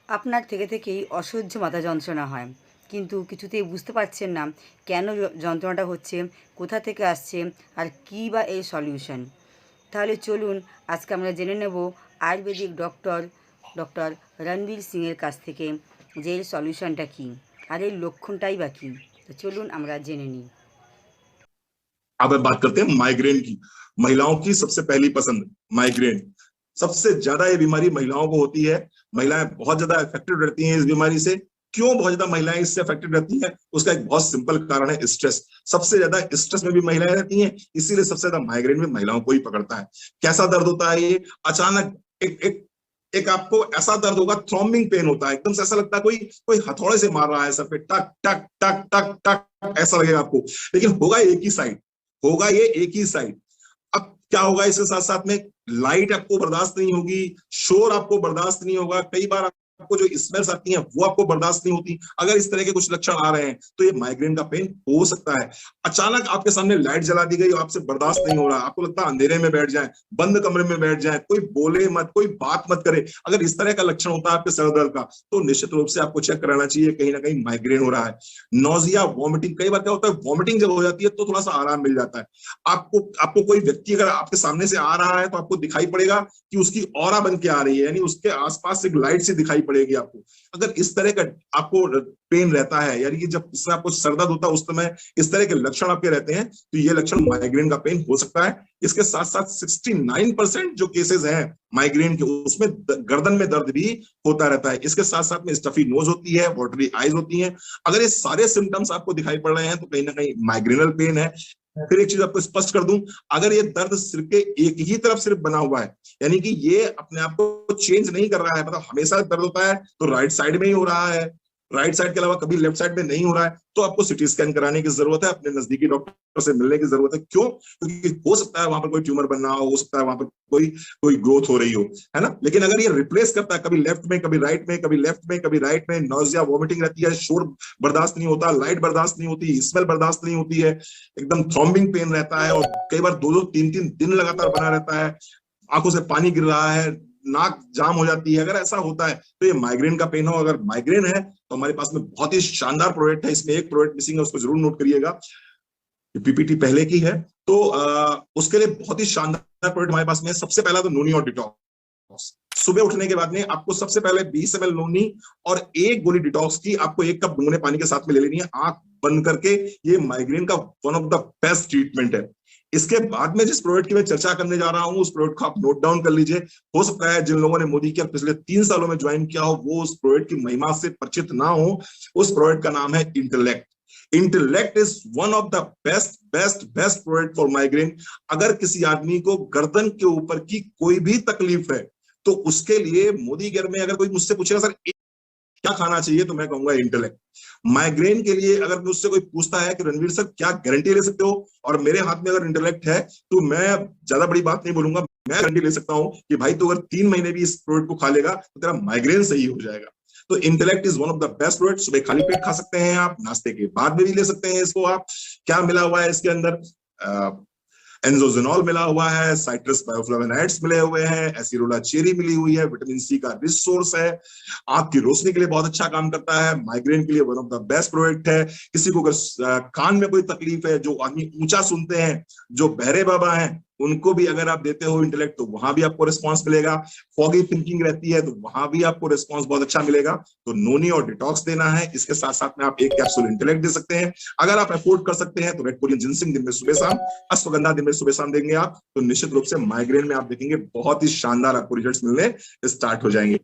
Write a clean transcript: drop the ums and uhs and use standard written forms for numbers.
আপনার থেকে থেকেই অসহ্য মাথা যন্ত্রণা হয়, কিন্তু কিছুতেই বুঝতে পারছেন না কেন যন্ত্রণাটা হচ্ছে, কোথা থেকে আসছে, আর কী বা এর সলিউশন। তাহলে চলুন আজকে আমরা জেনে নেব আয়ুর্বেদিক ডক্টর রণবীর সিংয়ের কাছ থেকে যে এর সলিউশনটা কী আর এর লক্ষণটাই বা কী। তো চলুন আমরা জেনে নিই। अब बात करते हैं माइग्रेन की। महिलाओं की सबसे पहली पसंद माइग्रेन। सबसे ज्यादा ये बीमारी महिलाओं को होती है। महिलाएं बहुत ज्यादा अफेक्टेड रहती हैं इस बीमारी से। क्यों बहुत ज्यादा महिलाएं इससे अफेक्टेड रहती हैं? उसका एक बहुत सिंपल कारण है स्ट्रेस। सबसे ज्यादा स्ट्रेस में भी महिलाएं रहती हैं, इसीलिए सबसे ज्यादा माइग्रेन में महिलाओं को ही पकड़ता है। कैसा दर्द होता है ये? अचानक एक एक एक आपको ऐसा दर्द होगा, थ्रॉम्बिंग पेन होता है, एकदम से ऐसा लगता है कोई कोई हथौड़े से मार रहा है सर पे, टक टक टक टक टक ऐसा लगेगा आपको। लेकिन होगा एक ही साइड, होगा ये एक ही साइड। अब क्या होगा इसके साथ साथ में? लाइट आपको बर्दाश्त नहीं होगी, शोर आपको बर्दाश्त नहीं होगा, कई बार आपको जो स्मेल्स आती हैं वो आपको बर्दाश्त नहीं होती। अगर इस तरह के कुछ लक्षण आ रहे हैं तो ये माइग्रेन का पेन हो सकता है। अचानक आपके सामने लाइट जला दी गई और आपसे बर्दाश्त नहीं हो रहा, आपको लगता है अंधेरे में बैठ जाए, बंद कमरे में बैठ जाए, कोई बोले मत, कोई बात मत करे। अगर इस तरह का लक्षण होता है आपके सर दर्द का तो निश्चित रूप से आपको चेक कराना चाहिए, कहीं ना कहीं माइग्रेन हो रहा है। नोजिया, वॉमिटिंग, कई बार क्या होता है वॉमिटिंग जब हो जाती है तो थोड़ा सा आराम मिल जाता है। आपको आपको कोई व्यक्ति अगर आपके सामने से आ रहा है तो आपको दिखाई पड़ेगा कि उसकी ऑरा बन के आ रही है, यानी उसके आसपास एक लाइट से दिखाई पड़ेगी आपको। अगर इस तरह का आपको पेन रहता है, यानी कि जब इसमें आपको सर दर्द होता है उस समय इस तरह के लक्षण आपके रहते हैं, तो ये लक्षण माइग्रेन का पेन हो सकता है। इसके साथ साथ 69% जो केसेस हैं माइग्रेन के, उसमें गर्दन में दर्द भी होता रहता है। इसके साथ साथ में स्टफी नोज होती है, वाटरी आईज होती हैं। अगर ये सारे सिम्टम्स आपको दिखाई पड़ रहे हैं तो कहीं ना कहीं माइग्रेनल पेन है। फिर एक चीज आपको स्पष्ट कर दूं, अगर ये दर्द सिर के एक ही तरफ सिर्फ बना हुआ है, यानी कि ये अपने आप को चेंज नहीं कर रहा है, मतलब हमेशा दर्द होता है तो राइट साइड में ही हो रहा है, राइट साइड के अलावा कभी लेफ्ट साइड में नहीं हो रहा है, तो आपको सिटी स्कैन कराने की जरूरत है, अपने नजदीकी डॉक्टर से मिलने की जरूरत है। क्यों? क्योंकि हो सकता है वहां पर कोई ट्यूमर बनना हो सकता है वहां पर कोई कोई ग्रोथ हो रही हो, है ना। लेकिन अगर ये रिप्लेस करता है कभी लेफ्ट में, कभी राइट में, कभी लेफ्ट में, कभी राइट में, नोजिया, वॉमिटिंग रहती है, शोर बर्दाश्त नहीं होता, लाइट बर्दाश्त नहीं होती, स्मेल बर्दाश्त नहीं होती है, एकदम थ्रॉम्बिंग पेन रहता है और कई बार 2-2 3-3 दिन लगातार बना रहता है, आंखों से पानी गिर रहा है, नाक जाम हो जाती है, अगर ऐसा होता है तो ये माइग्रेन का पेन हो। अगर माइग्रेन है तो हमारे पास में बहुत ही शानदार प्रोडक्ट है, इसमें एक प्रोडक्ट मिसिंग है, उसको जरूर नोट करिएगा। पीपीटी पहले की है तो उसके लिए बहुत ही शानदार प्रोडक्ट हमारे पास में। सबसे पहला तो नोनी और डिटॉक्स। सुबह उठने के बाद में आपको सबसे पहले 20 ml नोनी और एक गोली डिटॉक्स की आपको 1 कप गुनगुने पानी के साथ में ले लेनी है, आंख बंद करके। ये माइग्रेन का one of the best treatment है। इसके बाद में जिस प्रोडक्ट की मैं चर्चा करने जा रहा हूं उस प्रोडक्ट को आप नोट डाउन कर लीजिए। हो सकता है जिन लोगों ने मोदी केयर पिछले 3 सालों में ज्वाइन किया हो वो उस प्रोडक्ट की महिमा से परिचित ना हो। उस प्रोडक्ट का नाम है intellect. Intellect is one of the best best best product for migraine. अगर किसी आदमी को गर्दन के ऊपर की कोई भी तकलीफ है तो उसके लिए मोदी केयर में अगर कोई मुझसे पूछेगा सर क्या खाना चाहिए, तो मैं कहूंगा इंटेलेक्ट। माइग्रेन के लिए अगर मुझसे कोई पूछता है कि रणवीर सर क्या गारंटी ले सकते हो, और मेरे हाथ में अगर इंटेलेक्ट है तो मैं ज्यादा बड़ी बात नहीं बोलूंगा, मैं गारंटी ले सकता हूं कि भाई तो अगर 3 महीने भी इस प्रोडक्ट को खा लेगा तो तेरा माइग्रेन सही हो जाएगा। तो intellect is one of the best product. सुबह खाली पेट खा सकते हैं आप, नाश्ते के बाद में भी ले सकते हैं इसको आप। क्या मिला हुआ है इसके अंदर? एंजोजेनॉल मिला हुआ है, साइट्रस बायोफ्लावोनाइड्स मिले हुए हैं, एसिरोला चेरी मिली हुई है, विटामिन सी का रिच सोर्स है, आंख की रोशनी के लिए बहुत अच्छा काम करता है, माइग्रेन के लिए one of the best product है। किसी को अगर कान में कोई तकलीफ है, जो आदमी ऊंचा सुनते हैं, जो बहरे बाबा हैं, उनको भी अगर आप देते हो इंटेलेक्ट तो वहां भी आपको रिस्पांस मिलेगा। फॉगी थिंकिंग रहती है तो वहां भी आपको रिस्पांस बहुत अच्छा मिलेगा। तो नोनी और डिटॉक्स देना है, इसके साथ साथ में आप 1 कैप्सूल इंटेलेक्ट दे सकते हैं। अगर आप अफोर्ड कर सकते हैं तो रेड कोरियन जिनसिंग दिन में सुबह शाम, अश्वगंधा दिन में सुबह शाम देंगे आप, तो निश्चित रूप से माइग्रेन में आप देखेंगे बहुत ही शानदार आपको रिजल्ट्स मिलने स्टार्ट हो जाएंगे।